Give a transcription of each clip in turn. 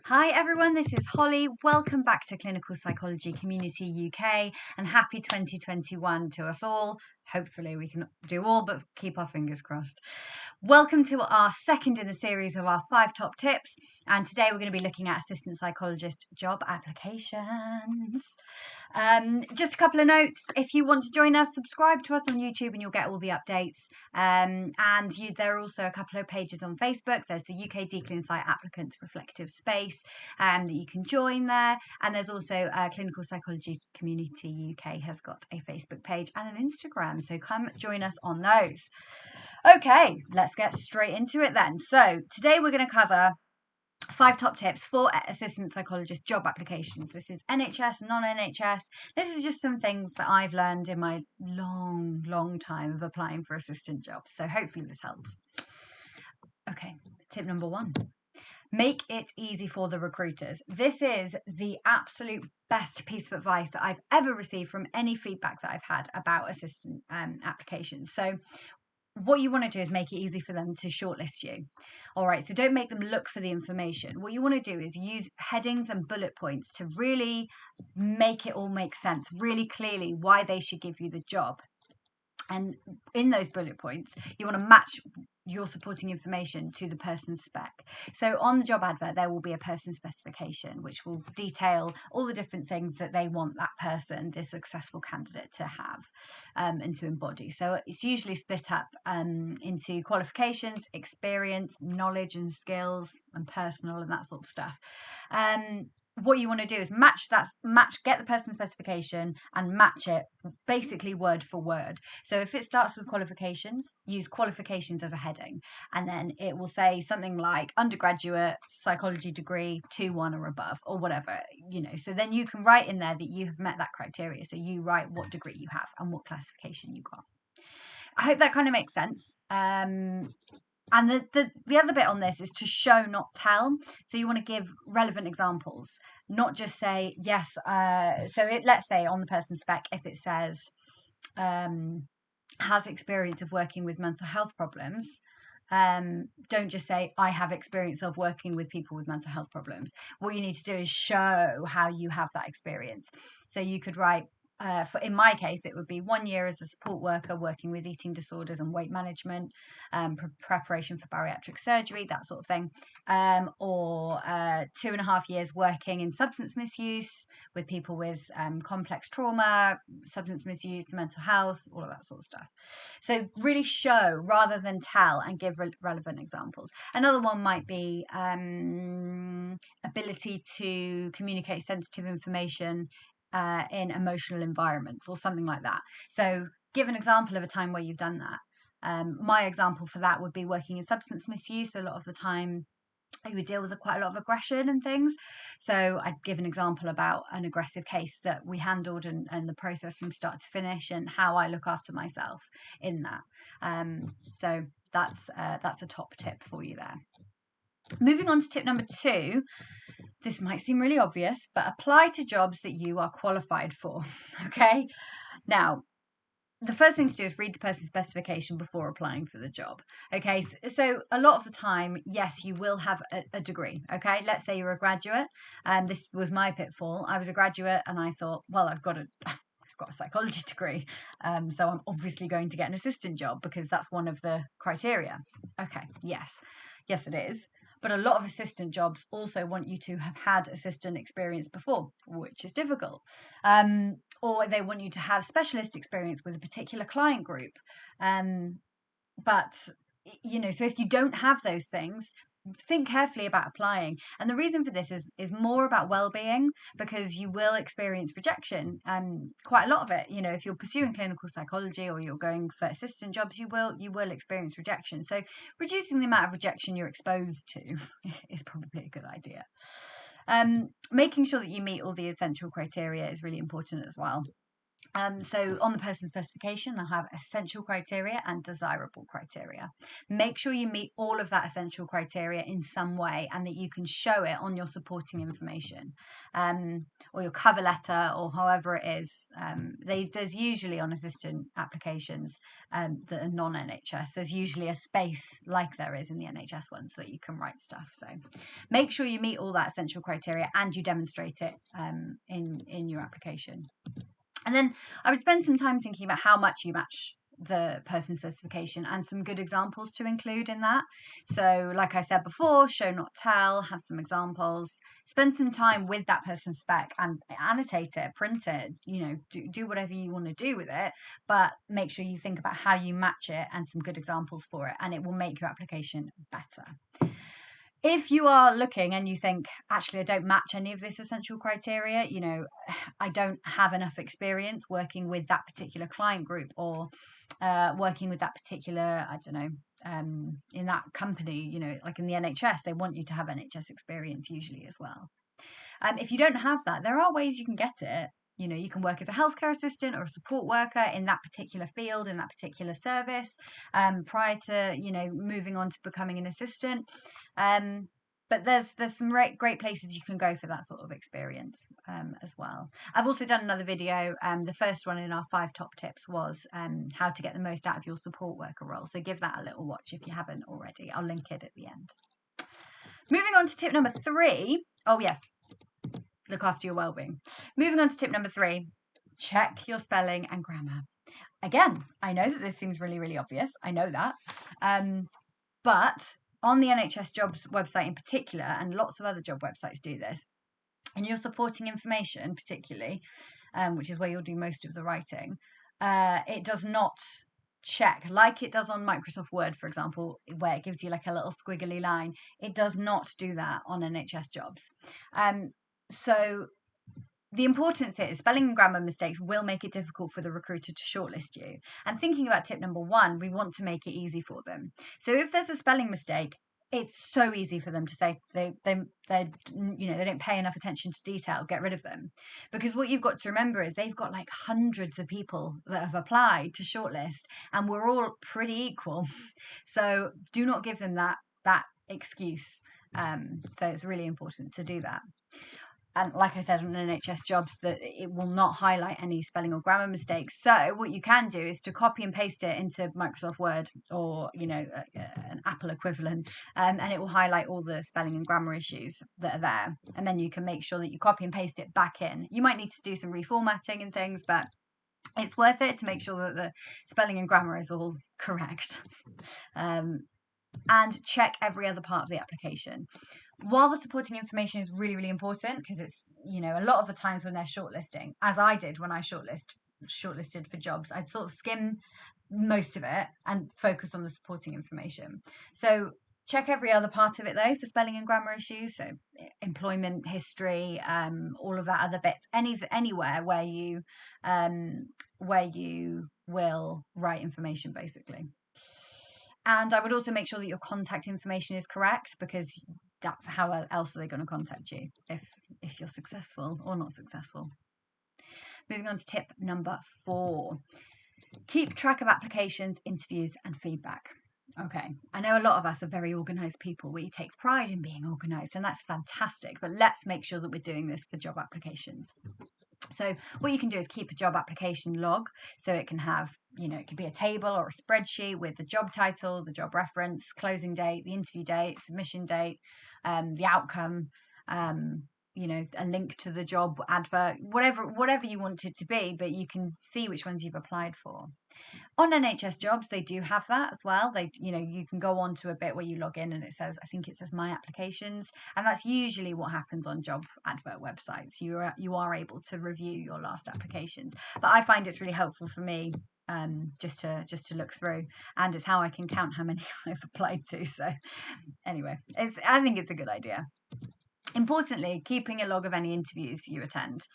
Hi everyone, this is Holly. Welcome back to Clinical Psychology Community UK and happy 2021 to us all. Hopefully we can do all but keep our fingers crossed. Welcome to our second in the series of our 5 top tips, and today we're going to be looking at assistant psychologist job applications. Just a couple of notes. If you want to join us, subscribe to us on YouTube and you'll get all the updates. There are also a couple of pages on Facebook. There's the UK DClinPsy Applicant Reflective Space that you can join there, and there's also Clinical Psychology Community UK has got a Facebook page and an Instagram, so come join us on those. Okay, let's get straight into it then. So today we're going to cover 5 top tips for assistant psychologist job applications. This is NHS, non-NHS. This is just some things that I've learned in my long time of applying for assistant jobs. So hopefully this helps. Okay, tip number 1. Make it easy for the recruiters. This is the absolute best piece of advice that I've ever received from any feedback that I've had about assistant applications. So what you want to do is make it easy for them to shortlist you. All right, so don't make them look for the information. What you want to do is use headings and bullet points to really make it all make sense, really clearly why they should give you the job. And in those bullet points, you want to match your supporting information to the person's spec. So on the job advert, there will be a person specification, which will detail all the different things that they want that person, this successful candidate, to have and to embody. So it's usually split up into qualifications, experience, knowledge and skills, and personal and that sort of stuff. What you want to do is get the person specification and match it basically word for word. So if it starts with qualifications, use qualifications as a heading, and then it will say something like undergraduate psychology degree 2-1 or above, or whatever, so then you can write in there that you have met that criteria. So you write what degree you have and what classification you got. I hope that kind of makes sense. And the other bit on this is to show, not tell. So you want to give relevant examples, not just say yes. Let's say on the person's spec, if it says has experience of working with mental health problems, don't just say I have experience of working with people with mental health problems. What you need to do is show how you have that experience. So you could write, in my case, it would be 1 year as a support worker working with eating disorders and weight management, preparation for bariatric surgery, that sort of thing, or 2.5 years working in substance misuse with people with complex trauma, substance misuse, mental health, all of that sort of stuff. So really show rather than tell, and give relevant examples. Another one might be ability to communicate sensitive information in emotional environments, or something like that. So give an example of a time where you've done that. My example for that would be working in substance misuse. A lot of the time I would deal with quite a lot of aggression and things. So I'd give an example about an aggressive case that we handled and the process from start to finish, and how I look after myself in that. So that's a top tip for you there. Moving on to tip number 2. This might seem really obvious, but apply to jobs that you are qualified for. Okay. Now, the first thing to do is read the person's specification before applying for the job. Okay, so a lot of the time, yes, you will have a degree. Okay, let's say you're a graduate. This was my pitfall. I was a graduate and I thought, well, I've got a psychology degree, so I'm obviously going to get an assistant job because that's one of the criteria. Okay, yes it is. But a lot of assistant jobs also want you to have had assistant experience before, which is difficult. Or they want you to have specialist experience with a particular client group. But, so if you don't have those things, think carefully about applying. And the reason for this is more about well-being, because you will experience rejection, quite a lot of it. If you're pursuing clinical psychology or you're going for assistant jobs, you will experience rejection. So reducing the amount of rejection you're exposed to is probably a good idea. Making sure that you meet all the essential criteria is really important as well. So on the person specification, they'll have essential criteria and desirable criteria. Make sure you meet all of that essential criteria in some way and that you can show it on your supporting information, or your cover letter, or however it is. There's usually on assistant applications that are non-NHS, there's usually a space like there is in the NHS ones that you can write stuff. So make sure you meet all that essential criteria and you demonstrate it in your application. And then I would spend some time thinking about how much you match the person specification and some good examples to include in that. So like I said before, show not tell, have some examples, spend some time with that person's spec and annotate it, print it, do whatever you want to do with it, but make sure you think about how you match it and some good examples for it, and it will make your application better. If you are looking and you think, actually, I don't match any of this essential criteria, I don't have enough experience working with that particular client group, or working with that particular, I don't know, in that company, like in the NHS, they want you to have NHS experience usually as well. If you don't have that, there are ways you can get it. You can work as a healthcare assistant or a support worker in that particular field, in that particular service, prior to, moving on to becoming an assistant. But there's some great places you can go for that sort of experience as well. I've also done another video. The first one in our 5 top tips was how to get the most out of your support worker role. So give that a little watch if you haven't already. I'll link it at the end. Moving on to tip number 3. Oh, yes. Look after your well-being. Moving on to tip number 3, check your spelling and grammar. Again, I know that this seems really, really obvious. I know that. But on the NHS Jobs website in particular, and lots of other job websites do this, and your supporting information particularly, which is where you'll do most of the writing, it does not check, like it does on Microsoft Word, for example, where it gives you like a little squiggly line. It does not do that on NHS Jobs. So the importance is spelling and grammar mistakes will make it difficult for the recruiter to shortlist you. And thinking about tip number 1, we want to make it easy for them. So if there's a spelling mistake, it's so easy for them to say they don't pay enough attention to detail, get rid of them. Because what you've got to remember is they've got like hundreds of people that have applied to shortlist, and we're all pretty equal. So do not give them that excuse. So it's really important to do that. And like I said, on NHS Jobs, that it will not highlight any spelling or grammar mistakes. So what you can do is to copy and paste it into Microsoft Word, or an Apple equivalent, and it will highlight all the spelling and grammar issues that are there. And then you can make sure that you copy and paste it back in. You might need to do some reformatting and things, but it's worth it to make sure that the spelling and grammar is all correct. And check every other part of the application. While the supporting information is really, really important, because it's, a lot of the times when they're shortlisting, as I did when I shortlisted for jobs, I'd sort of skim most of it and focus on the supporting information. So check every other part of it though for spelling and grammar issues. So employment history, all of that other bits, anywhere where you will write information basically. And I would also make sure that your contact information is correct, because that's how else are they going to contact you if you're successful or not successful. Moving on to tip number 4. Keep track of applications, interviews, and feedback. Okay, I know a lot of us are very organised people. We take pride in being organised, and that's fantastic. But let's make sure that we're doing this for job applications. So what you can do is keep a job application log. So it can have, it could be a table or a spreadsheet with the job title, the job reference, closing date, the interview date, submission date, the outcome, a link to the job advert, whatever you want it to be, but you can see which ones you've applied for. On NHS Jobs, they do have that as well. You can go on to a bit where you log in and it says my applications, and that's usually what happens on job advert websites. You are able to review your last applications, but I find it's really helpful for me just to look through, and it's how I can count how many I've applied to. So anyway, I think it's a good idea. Importantly, keeping a log of any interviews you attend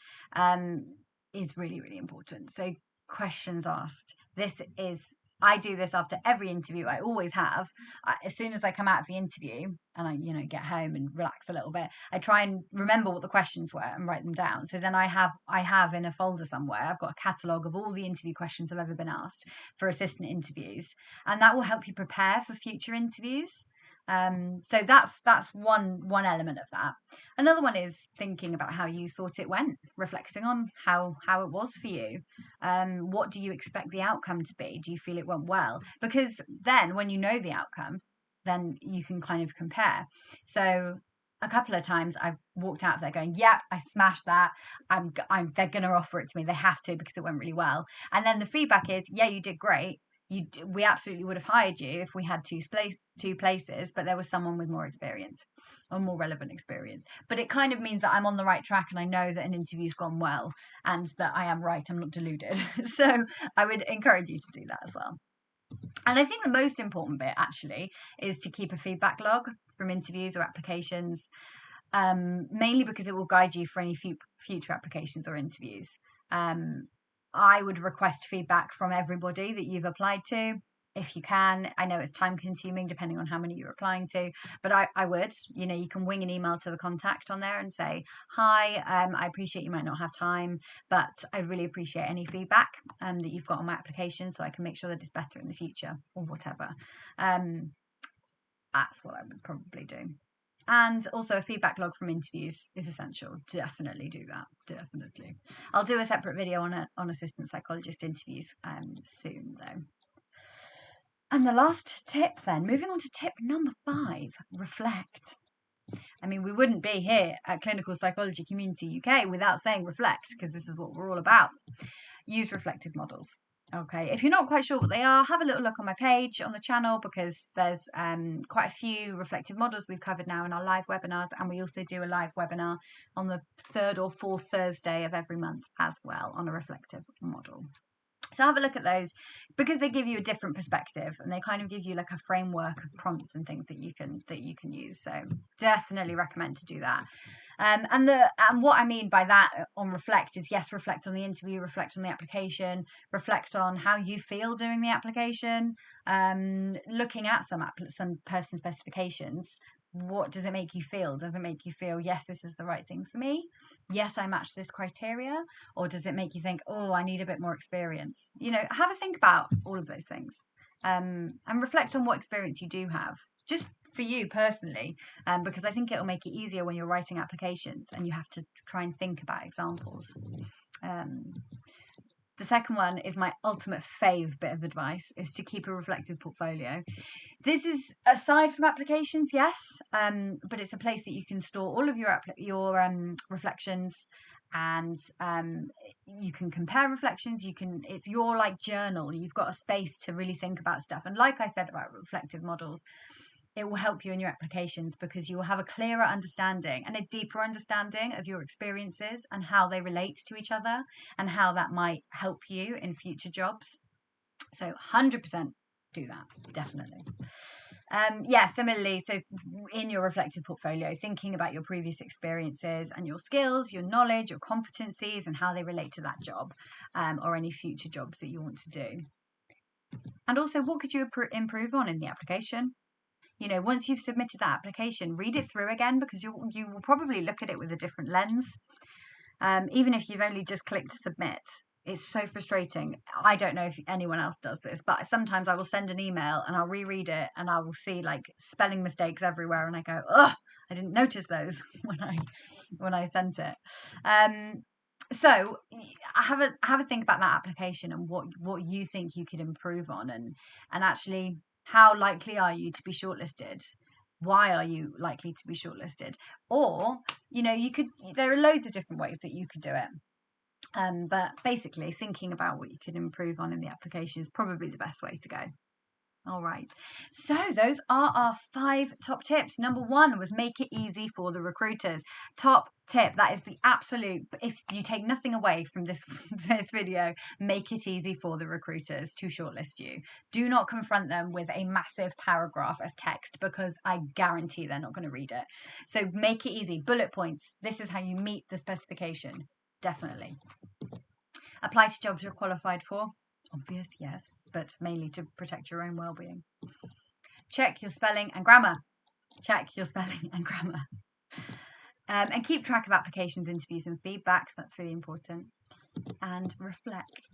is really, really important. So questions asked. This is I do this after every interview. I always have. As soon as I come out of the interview and I, get home and relax a little bit, I try and remember what the questions were and write them down. So then I have in a folder somewhere, I've got a catalogue of all the interview questions I've ever been asked for assistant interviews, and that will help you prepare for future interviews. So that's one element of that. Another one is thinking about how you thought it went, reflecting on how it was for you. What do you expect the outcome to be? Do you feel it went well? Because then when you know the outcome, then you can kind of compare. So a couple of times I've walked out of there going, yep, I smashed that. They're going to offer it to me. They have to, because it went really well. And then the feedback is, yeah, you did great. We absolutely would have hired you if we had two places, but there was someone with more experience or more relevant experience. But it kind of means that I'm on the right track and I know that an interview's gone well and that I am right. I'm not deluded. So I would encourage you to do that as well. And I think the most important bit actually is to keep a feedback log from interviews or applications, mainly because it will guide you for any future applications or interviews. I would request feedback from everybody that you've applied to, if you can. I know it's time consuming depending on how many you're applying to, but I would, you can wing an email to the contact on there and say, hi, I appreciate you might not have time, but I really appreciate any feedback that you've got on my application so I can make sure that it's better in the future or whatever. That's what I would probably do. And also a feedback log from interviews is essential. Definitely do that. Definitely. I'll do a separate video on assistant psychologist interviews soon though. And the last tip then, moving on to tip number 5, reflect. I mean, we wouldn't be here at Clinical Psychology Community UK without saying reflect, because this is what we're all about. Use reflective models. Okay, if you're not quite sure what they are, have a little look on my page on the channel, because there's quite a few reflective models we've covered now in our live webinars, and we also do a live webinar on the 3rd or 4th Thursday of every month as well on a reflective model. So have a look at those, because they give you a different perspective and they kind of give you like a framework of prompts and things that you can use. So definitely recommend to do that. And what I mean by that on reflect is, yes, reflect on the interview, reflect on the application, reflect on how you feel doing the application, looking at some person specifications. What does it make you feel? Does it make you feel, yes, this is the right thing for me? Yes, I match this criteria? Or does it make you think, oh, I need a bit more experience? Have a think about all of those things, and reflect on what experience you do have, just for you personally, because I think it'll make it easier when you're writing applications and you have to try and think about examples. The second one is my ultimate fave bit of advice, is to keep a reflective portfolio. This is aside from applications, yes, but it's a place that you can store all of your reflections, and you can compare reflections. It's your like journal. You've got a space to really think about stuff. And like I said about reflective models, it will help you in your applications, because you will have a clearer understanding and a deeper understanding of your experiences and how they relate to each other and how that might help you in future jobs. So 100% do that, definitely. Similarly, so in your reflective portfolio, thinking about your previous experiences and your skills, your knowledge, your competencies, and how they relate to that job, or any future jobs that you want to do. And also, what could you improve on in the application? Once you've submitted that application, read it through again, because you will probably look at it with a different lens. Even if you've only just clicked submit, it's so frustrating. I don't know if anyone else does this, but sometimes I will send an email and I'll reread it and I will see like spelling mistakes everywhere, and I go, ugh, I didn't notice those when I sent it. So have a think about that application and what you think you could improve on, and actually, how likely are you to be shortlisted? Why are you likely to be shortlisted? Or, there are loads of different ways that you could do it. But basically, thinking about what you could improve on in the application is probably the best way to go. All right. So those are our 5 top tips. Number 1 was make it easy for the recruiters. Top tip. That is the absolute, if you take nothing away from this video, make it easy for the recruiters to shortlist you. Do not confront them with a massive paragraph of text, because I guarantee they're not going to read it. So make it easy. Bullet points. This is how you meet the specification. Definitely. Apply to jobs you're qualified for. Obvious, yes, but mainly to protect your own well-being. Check your spelling and grammar. Check your spelling and grammar. And keep track of applications, interviews and feedback. That's really important. And reflect.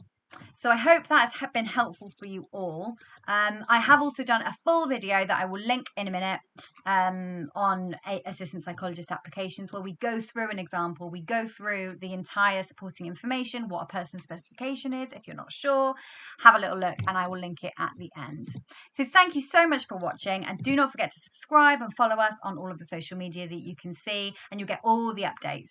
So I hope that has been helpful for you all. I have also done a full video that I will link in a minute on assistant psychologist applications, where we go through an example, we go through the entire supporting information, what a person's specification is. If you're not sure, have a little look and I will link it at the end. So thank you so much for watching, and do not forget to subscribe and follow us on all of the social media that you can see, and you'll get all the updates.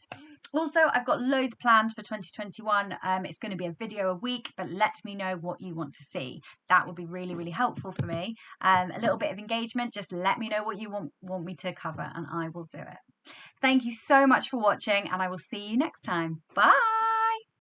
Also, I've got loads planned for 2021. It's going to be a video a week, but let me know what you want to see. That will be really, really helpful for me. A little bit of engagement. Just let me know what you want me to cover and I will do it. Thank you so much for watching, and I will see you next time. Bye.